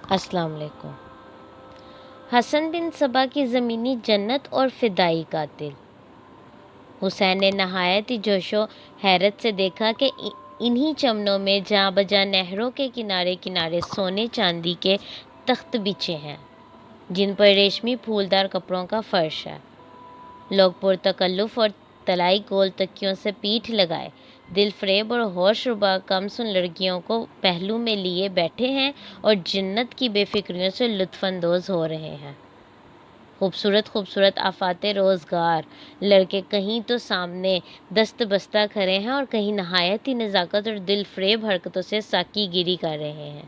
السلام علیکم۔ حسن بن صبا کی زمینی جنت اور فدائی قاتل۔ حسین نے نہایت ہی جوش و حیرت سے دیکھا کہ انہی چمنوں میں جاں بجاں نہروں کے کنارے کنارے سونے چاندی کے تخت بچھے ہیں جن پر ریشمی پھولدار کپڑوں کا فرش ہے۔ لوگ پرتکلف اور طلائی گول تکیوں سے پیٹھ لگائے دل فریب اور ہوش ربا کمسن لڑکیوں کو پہلو میں لیے بیٹھے ہیں اور جنت کی بے فکریوں سے لطف اندوز ہو رہے ہیں۔ خوبصورت خوبصورت آفات روزگار لڑکے کہیں تو سامنے دست بستہ کھڑے ہیں اور کہیں نہایت ہی نزاکت اور دل فریب حرکتوں سے ساقی گیری کر رہے ہیں۔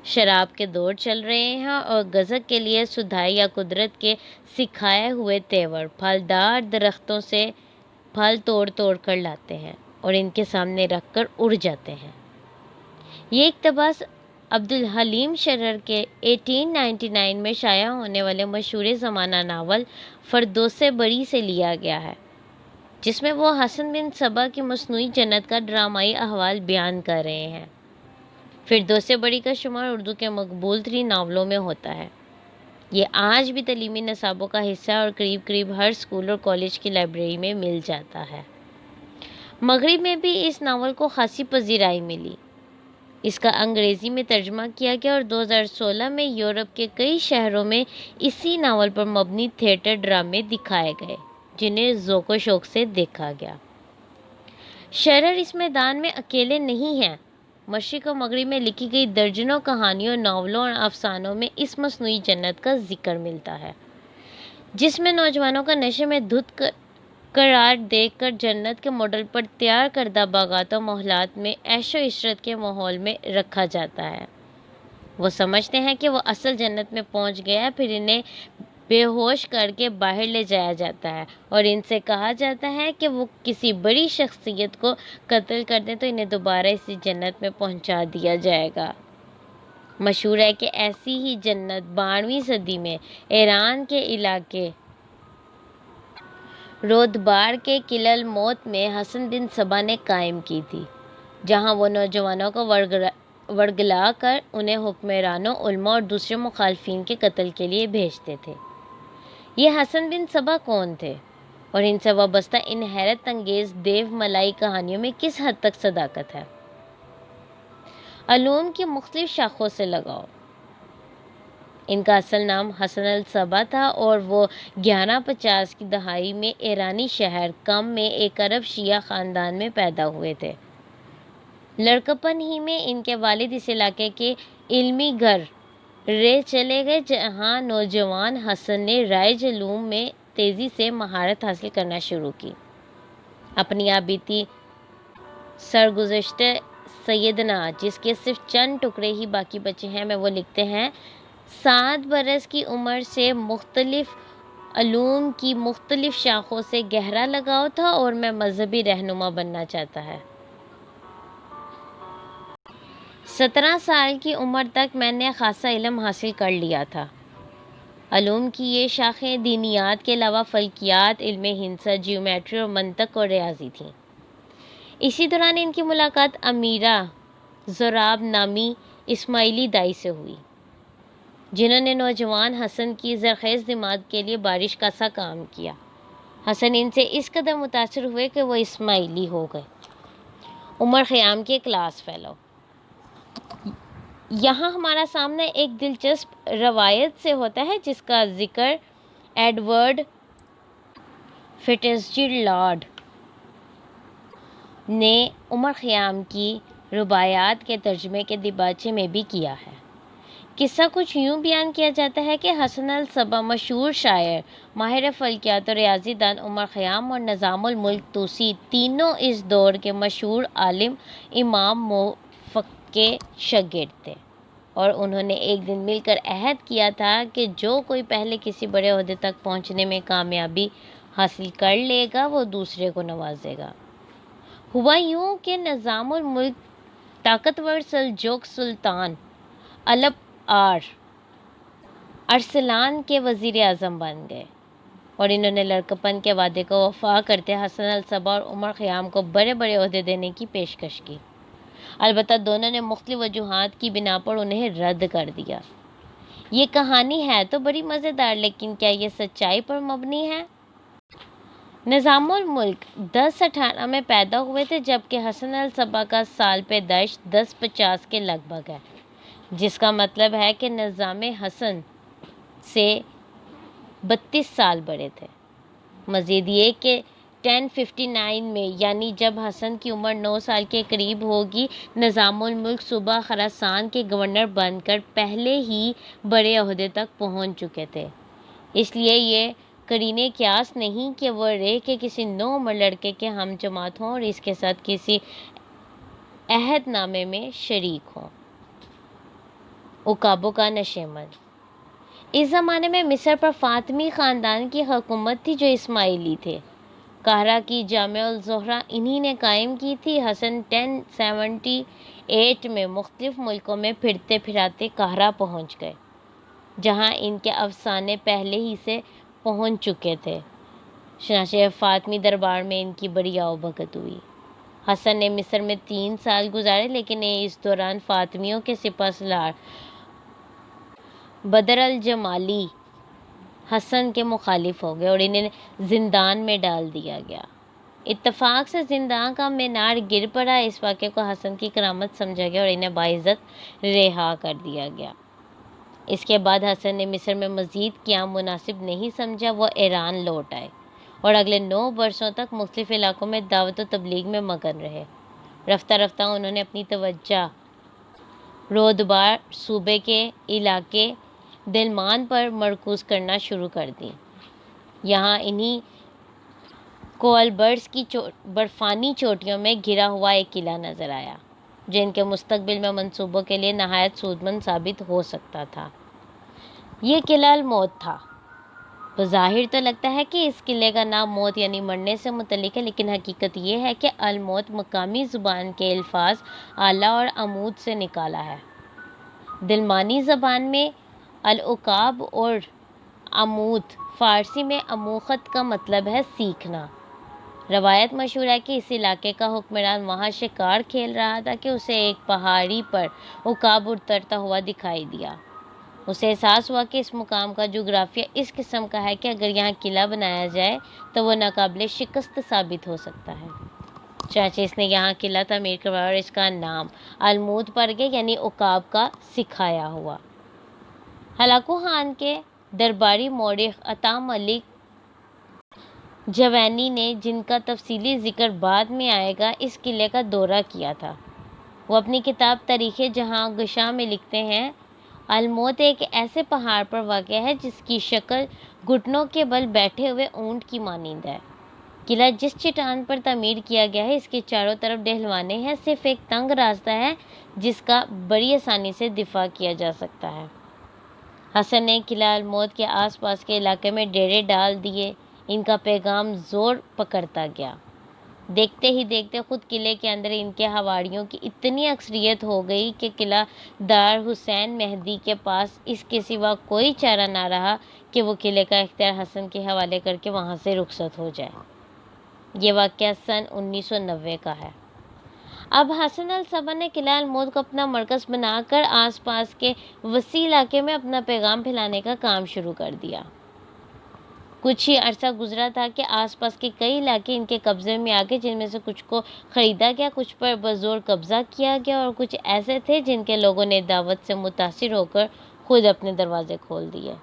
شراب کے دور چل رہے ہیں اور گزک کے لیے سدھائی یا قدرت کے سکھائے ہوئے تیور پھلدار درختوں سے پھل توڑ توڑ کر لاتے ہیں اور ان کے سامنے رکھ کر اڑ جاتے ہیں۔ یہ اقتباس عبدالحلیم شرر کے 1899 میں شائع ہونے والے مشہور زمانہ ناول فردوس بری سے لیا گیا ہے، جس میں وہ حسن بن صبا کی مصنوعی جنت کا ڈرامائی احوال بیان کر رہے ہیں۔ فردوس بری کا شمار اردو کے مقبول ترین ناولوں میں ہوتا ہے۔ یہ آج بھی تعلیمی نصابوں کا حصہ اور قریب قریب ہر اسکول اور کالج کی لائبریری میں مل جاتا ہے۔ مغرب میں بھی اس ناول کو خاصی پذیرائی ملی۔ اس کا انگریزی میں ترجمہ کیا گیا اور 2016 میں یورپ کے کئی شہروں میں اسی ناول پر مبنی تھیٹر ڈرامے دکھائے گئے جنہیں ذوق و شوق سے دیکھا گیا۔ شرر اس میدان میں اکیلے نہیں ہیں۔ مشرق و مغرب میں لکھی گئی درجنوں کہانیوں، ناولوں اور افسانوں میں اس مصنوعی جنت کا ذکر ملتا ہے، جس میں نوجوانوں کا نشے میں دھت قرار دے کر جنت کے ماڈل پر تیار کردہ باغات و محلات میں عیش و عشرت کے ماحول میں رکھا جاتا ہے۔ وہ سمجھتے ہیں کہ وہ اصل جنت میں پہنچ گیا ہے، پھر انہیں بے ہوش کر کے باہر لے جایا جاتا ہے اور ان سے کہا جاتا ہے کہ وہ کسی بڑی شخصیت کو قتل کر دیں تو انہیں دوبارہ اسی جنت میں پہنچا دیا جائے گا۔ مشہور ہے کہ ایسی ہی جنت 12ویں صدی میں ایران کے علاقے رودبار کے قلعہ الموت میں حسن بن صبا نے قائم کی تھی، جہاں وہ نوجوانوں کو ورگلا کر انہیں حکمرانوں، علماء اور دوسرے مخالفین کے قتل کے لیے بھیجتے تھے۔ یہ حسن بن صبا کون تھے اور ان سے وابستہ ان حیرت انگیز دیو ملائی کہانیوں میں کس حد تک صداقت ہے؟ علوم کی مختلف شاخوں سے لگاؤ۔ ان کا اصل نام حسن الصبا تھا اور وہ 1150 کی دہائی میں ایرانی شہر قم میں ایک عرب شیعہ خاندان میں پیدا ہوئے تھے۔ لڑکپن ہی میں ان کے والد اس علاقے کے علمی گھر رے چلے گئے، جہاں نوجوان حسن نے رائج علوم میں تیزی سے مہارت حاصل کرنا شروع کی۔ اپنی آبیتی سرگزشتِ سیدنا، جس کے صرف چند ٹکڑے ہی باقی بچے ہیں، میں وہ لکھتے ہیں: 7 برس کی عمر سے مختلف علوم کی مختلف شاخوں سے گہرا لگاؤ تھا اور میں مذہبی رہنما بننا چاہتا ہے۔ 17 سال کی عمر تک میں نے خاصا علم حاصل کر لیا تھا۔ علوم کی یہ شاخیں دینیات کے علاوہ فلکیات، علم ہندسہ، جیومیٹری اور منطق اور ریاضی تھیں۔ اسی دوران ان کی ملاقات امیرہ زراب نامی اسماعیلی دائی سے ہوئی، جنہوں نے نوجوان حسن کی زرخیز دماغ کے لیے بارش کا سا کام کیا۔ حسن ان سے اس قدر متاثر ہوئے کہ وہ اسماعیلی ہو گئے۔ عمر خیام کے کلاس فیلو۔ یہاں ہمارا سامنا ایک دلچسپ روایت سے ہوتا ہے جس کا ذکر ایڈورڈ فٹزجرالڈ نے عمر خیام کی رباعیات کے ترجمے کے دیباچے میں بھی کیا ہے۔ قصہ کچھ یوں بیان کیا جاتا ہے کہ حسن الصبا مشہور شاعر، ماہر فلکیات اور ریاضی دان عمر خیام اور نظام الملک توسی تینوں اس دور کے مشہور عالم امام موفق کے شاگرد تھے اور انہوں نے ایک دن مل کر عہد کیا تھا کہ جو کوئی پہلے کسی بڑے عہدے تک پہنچنے میں کامیابی حاصل کر لے گا وہ دوسرے کو نوازے گا۔ ہوا یوں کہ نظام الملک طاقتور سلجوق سلطان الپ ارسلان کے وزیر اعظم بن گئے اور انہوں نے لڑکپن کے وعدے کو وفا کرتے حسن الصبا اور عمر خیام کو بڑے بڑے عہدے دینے کی پیشکش کی۔ البتہ دونوں نے مختلف وجوہات کی بنا پر انہیں رد کر دیا۔ یہ کہانی ہے تو بڑی مزیدار، لیکن کیا یہ سچائی پر مبنی ہے؟ نظام الملک 1018 میں پیدا ہوئے تھے، جبکہ حسن الصبا کا سال پیدائش 1050 کے لگ بھگ ہے، جس کا مطلب ہے کہ نظام حسن سے 32 سال بڑے تھے۔ مزید یہ کہ 1059 میں، یعنی جب حسن کی عمر 9 سال کے قریب ہوگی، نظام الملک صوبہ خراسان کے گورنر بن کر پہلے ہی بڑے عہدے تک پہنچ چکے تھے۔ اس لیے یہ قرینہ قیاس نہیں کہ وہ رے کے کسی نوعمر لڑکے کے ہم جماعت ہوں اور اس کے ساتھ کسی عہد نامے میں شریک ہوں۔ عقابوں کا نشیمن۔ اس زمانے میں مصر پر فاطمی خاندان کی حکومت تھی جو اسماعیلی تھے۔ قاہرہ کی جامع الزہرا انہی نے قائم کی تھی۔ حسن 1078 میں مختلف ملکوں میں پھرتے پھراتے قاہرہ پہنچ گئے، جہاں ان کے افسانے پہلے ہی سے پہنچ چکے تھے۔ چنانچہ فاطمی دربار میں ان کی بڑی آؤ بھگت ہوئی۔ حسن نے مصر میں 3 سال گزارے، لیکن اس دوران فاطمیوں کے سپہ سالار بدر الجمالی حسن کے مخالف ہو گئے اور انہیں زندان میں ڈال دیا گیا۔ اتفاق سے زندان کا مینار گر پڑا۔ اس واقعے کو حسن کی کرامت سمجھا گیا اور انہیں باعزت رہا کر دیا گیا۔ اس کے بعد حسن نے مصر میں مزید قیام مناسب نہیں سمجھا۔ وہ ایران لوٹ آئے اور اگلے 9 برسوں تک مختلف علاقوں میں دعوت و تبلیغ میں مگن رہے۔ رفتہ رفتہ انہوں نے اپنی توجہ رودبار صوبے کے علاقے دلمان پر مرکوز کرنا شروع کر دی۔ یہاں انہی کو البرز کی برفانی چوٹیوں میں گھرا ہوا ایک قلعہ نظر آیا، جو ان کے مستقبل میں منصوبوں کے لیے نہایت سودمند ثابت ہو سکتا تھا۔ یہ قلعہ الموت تھا۔ بظاہر تو لگتا ہے کہ اس قلعے کا نام موت یعنی مرنے سے متعلق ہے، لیکن حقیقت یہ ہے کہ الموت مقامی زبان کے الفاظ آلہ اور عمود سے نکالا ہے۔ دلمانی زبان میں العقاب اور عمود فارسی میں اموخت کا مطلب ہے سیکھنا۔ روایت مشہور ہے کہ اس علاقے کا حکمران وہاں شکار کھیل رہا تھا کہ اسے ایک پہاڑی پر عقاب اترتا ہوا دکھائی دیا۔ اسے احساس ہوا کہ اس مقام کا جغرافیہ اس قسم کا ہے کہ اگر یہاں قلعہ بنایا جائے تو وہ ناقابل شکست ثابت ہو سکتا ہے۔ چنانچہ اس نے یہاں قلعہ تعمیر کروایا اور اس کا نام الموت پڑ گیا، یعنی عقاب کا سکھایا ہوا۔ ہلاکو خان کے درباری مورخ عطا ملک جوینی نے، جن کا تفصیلی ذکر بعد میں آئے گا، اس قلعے کا دورہ کیا تھا۔ وہ اپنی کتاب تاریخ جہاں گشا میں لکھتے ہیں، الموت ایک ایسے پہاڑ پر واقع ہے جس کی شکل گھٹنوں کے بل بیٹھے ہوئے اونٹ کی مانند ہے۔ قلعہ جس چٹان پر تعمیر کیا گیا ہے، اس کے چاروں طرف ڈھلوانے ہیں۔ صرف ایک تنگ راستہ ہے جس کا بڑی آسانی سے دفاع کیا جا سکتا ہے۔ حسن نے قلعہ الموت کے آس پاس کے علاقے میں ڈیرے ڈال دیے۔ ان کا پیغام زور پکڑتا گیا۔ دیکھتے ہی دیکھتے خود قلعے کے اندر ان کے حواریوں کی اتنی اکثریت ہو گئی کہ قلعہ دار حسین مہدی کے پاس اس کے سوا کوئی چارہ نہ رہا کہ وہ قلعے کا اختیار حسن کے حوالے کر کے وہاں سے رخصت ہو جائے۔ یہ واقعہ سن 1990 کا ہے۔ اب حسن الصبا نے قلعہ الموت کو اپنا مرکز بنا کر آس پاس کے وسیع علاقے میں اپنا پیغام پھیلانے کا کام شروع کر دیا۔ کچھ ہی عرصہ گزرا تھا کہ آس پاس کے کئی علاقے ان کے قبضے میں آ گئے، جن میں سے کچھ کو خریدا گیا، کچھ پر بزور قبضہ کیا گیا اور کچھ ایسے تھے جن کے لوگوں نے دعوت سے متاثر ہو کر خود اپنے دروازے کھول دیے۔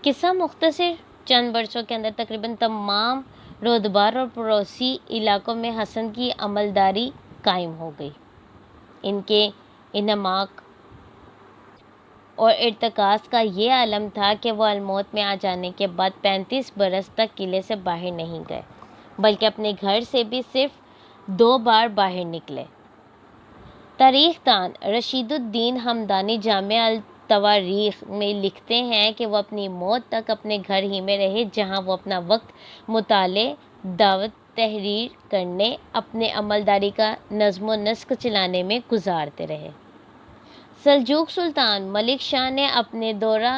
قصہ مختصر، چند برسوں کے اندر تقریباً تمام رودبار اور پڑوسی علاقوں میں حسن کی عملداری قائم ہو گئی۔ ان کے انہماک اور ارتکاز کا یہ عالم تھا کہ وہ الموت میں آ جانے کے بعد 35 برس تک قلعے سے باہر نہیں گئے، بلکہ اپنے گھر سے بھی صرف 2 بار باہر نکلے۔ تاریخ دان رشید الدین ہمدانی جامع التواریخ میں لکھتے ہیں کہ وہ اپنی موت تک اپنے گھر ہی میں رہے، جہاں وہ اپنا وقت مطالعے، دعوت تحریر کرنے، اپنے عملداری کا نظم و نسق چلانے میں گزارتے رہے۔ سلجوق سلطان ملک شاہ نے اپنے دورہ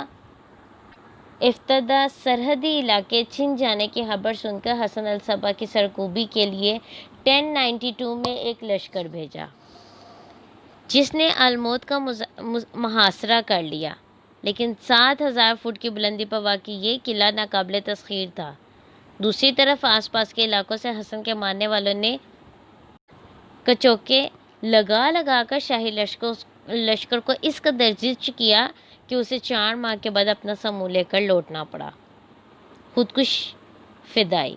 افتادہ سرحدی علاقے چھن جانے کی خبر سن کر حسن الصبا کی سرکوبی کے لیے 1092 میں ایک لشکر بھیجا۔ جس نے الموت کا محاصرہ کر لیا، لیکن 7,000 فٹ کی بلندی پر واقع یہ قلعہ ناقابل تسخیر تھا۔ دوسری طرف آس پاس کے علاقوں سے حسن کے ماننے والوں نے کچوکے لگا لگا کر شاہی لشکر کو اس قدر زچ کیا کہ اسے 4 ماہ کے بعد اپنا سموں لے کر لوٹنا پڑا۔ خودکش فدائی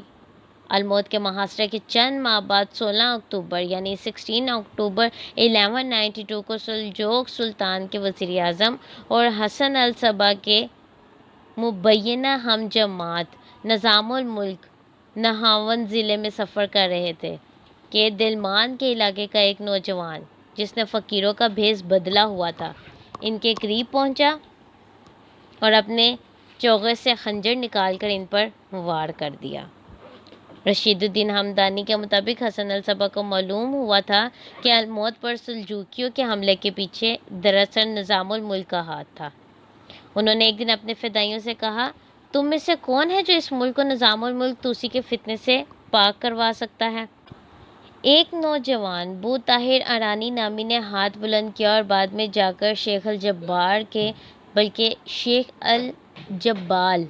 الموت کے محاصرے کے چند ماہ بعد 16 اکتوبر یعنی 16 اکتوبر 1192 کو سلجوق سلطان کے وزیر اعظم اور حسن الصبا کے مبینہ ہم جماعت نظام الملک نہاون ضلع میں سفر کر رہے تھے کہ دلمان کے علاقے کا ایک نوجوان جس نے فقیروں کا بھیس بدلا ہوا تھا ان کے قریب پہنچا اور اپنے چوغے سے خنجر نکال کر ان پر وار کر دیا۔ رشید الدین ہمدانی کے مطابق حسن الصبا کو معلوم ہوا تھا کہ الموت پر سلجوکیوں کے حملے کے پیچھے دراصل نظام الملک کا ہاتھ تھا۔ انہوں نے ایک دن اپنے فدائیوں سے کہا، تم میں سے کون ہے جو اس ملک کو نظام الملک توسی کے فتنے سے پاک کروا سکتا ہے؟ ایک نوجوان بو طاہر ارانی نامی نے ہاتھ بلند کیا اور بعد میں جا کر شیخ الجبار کے بلکہ شیخ الجبال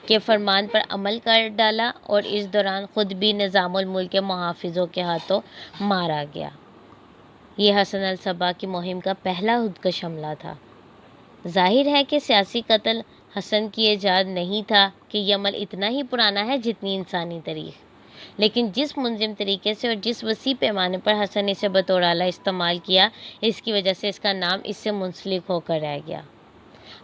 کے فرمان پر عمل کر ڈالا اور اس دوران خود بھی نظام الملک کے محافظوں کے ہاتھوں مارا گیا۔ یہ حسن الصبا کی مہم کا پہلا خودکش حملہ تھا۔ ظاہر ہے کہ سیاسی قتل حسن کی ایجاد نہیں تھا کہ یہ عمل اتنا ہی پرانا ہے جتنی انسانی تاریخ، لیکن جس منظم طریقے سے اور جس وسیع پیمانے پر حسن اسے بطور آلہ استعمال کیا، اس کی وجہ سے اس کا نام اس سے منسلک ہو کر رہ گیا۔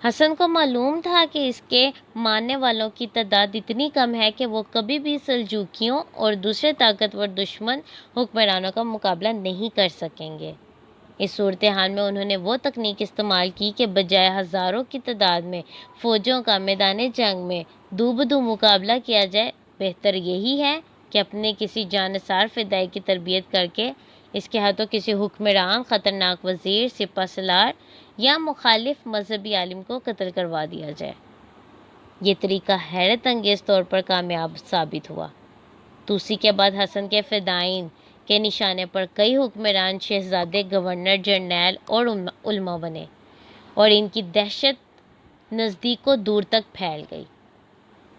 حسن کو معلوم تھا کہ اس کے ماننے والوں کی تعداد اتنی کم ہے کہ وہ کبھی بھی سلجوکیوں اور دوسرے طاقتور دشمن حکمرانوں کا مقابلہ نہیں کر سکیں گے۔ اس صورتحال میں انہوں نے وہ تکنیک استعمال کی کہ بجائے ہزاروں کی تعداد میں فوجوں کا میدان جنگ میں دو بدو مقابلہ کیا جائے، بہتر یہی ہے کہ اپنے کسی جانثار فدائی کی تربیت کر کے اس کے ہاتھوں کسی حکمران، خطرناک وزیر، سپہ سالار یا مخالف مذہبی عالم کو قتل کروا دیا جائے۔ یہ طریقہ حیرت انگیز طور پر کامیاب ثابت ہوا۔ توسی کے بعد حسن کے فدائین کے نشانے پر کئی حکمران، شہزادے، گورنر جنرل اور علماء بنے اور ان کی دہشت نزدیک و دور تک پھیل گئی۔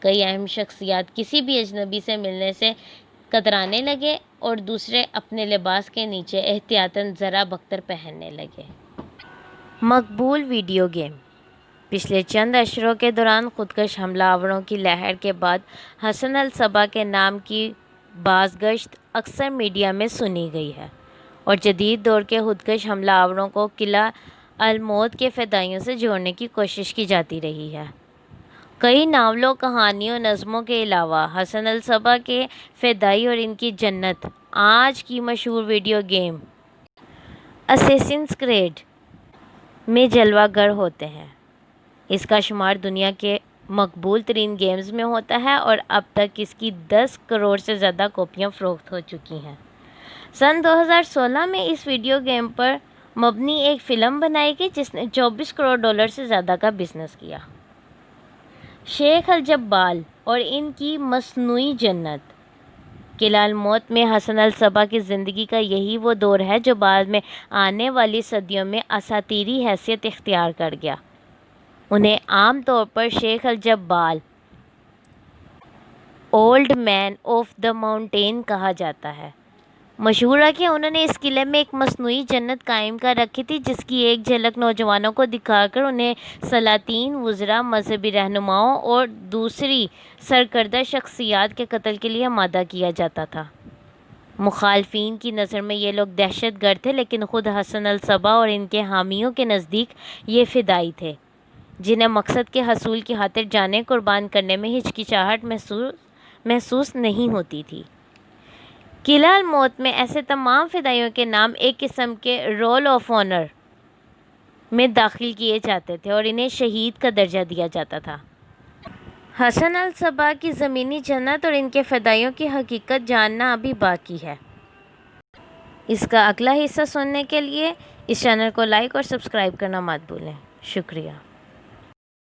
کئی اہم شخصیات کسی بھی اجنبی سے ملنے سے کترانے لگے اور دوسرے اپنے لباس کے نیچے احتیاطاً زرہ بختر پہننے لگے۔ مقبول ویڈیو گیم پچھلے چند اشروں کے دوران خودکش حملہ آوروں کی لہر کے بعد حسن الصبا کے نام کی بازگشت اکثر میڈیا میں سنی گئی ہے اور جدید دور کے خودکش حملہ آوروں کو قلعہ الموت کے فدائیوں سے جوڑنے کی کوشش کی جاتی رہی ہے۔ کئی ناولوں، کہانیوں، نظموں کے علاوہ حسن الصبا کے فدائی اور ان کی جنت آج کی مشہور ویڈیو گیم اسیسنز کریڈ میں جلوہ گر ہوتے ہیں۔ اس کا شمار دنیا کے مقبول ترین گیمز میں ہوتا ہے اور اب تک اس کی 10 کروڑ سے زیادہ کاپیاں فروخت ہو چکی ہیں۔ سن 2016 میں اس ویڈیو گیم پر مبنی ایک فلم بنائی گئی جس نے 24 کروڑ ڈالر سے زیادہ کا بزنس کیا۔ شیخ الجبال اور ان کی مصنوعی جنت قلعہ الموت میں حسن الصبا کی زندگی کا یہی وہ دور ہے جو بعد میں آنے والی صدیوں میں اساطیری حیثیت اختیار کر گیا۔ انہیں عام طور پر شیخ الجبال، old man of the mountain کہا جاتا ہے۔ مشہور ہے کہ انہوں نے اس قلعے میں ایک مصنوعی جنت قائم کر رکھی تھی جس کی ایک جھلک نوجوانوں کو دکھا کر انہیں سلاطین، وزراء، مذہبی رہنماؤں اور دوسری سرکردہ شخصیات کے قتل کے لیے آمادہ کیا جاتا تھا۔ مخالفین کی نظر میں یہ لوگ دہشت گرد تھے، لیکن خود حسن الصبا اور ان کے حامیوں کے نزدیک یہ فدائی تھے جنہیں مقصد کے حصول کی خاطر جانیں قربان کرنے میں ہچکچاہٹ محسوس نہیں ہوتی تھی۔ قلعہ الموت میں ایسے تمام فدائیوں کے نام ایک قسم کے رول آف آنر میں داخل کیے جاتے تھے اور انہیں شہید کا درجہ دیا جاتا تھا۔ حسن الصبا کی زمینی جنت اور ان کے فدائیوں کی حقیقت جاننا ابھی باقی ہے۔ اس کا اگلا حصہ سننے کے لیے اس چینل کو لائک اور سبسکرائب کرنا مت بھولیں۔ شکریہ۔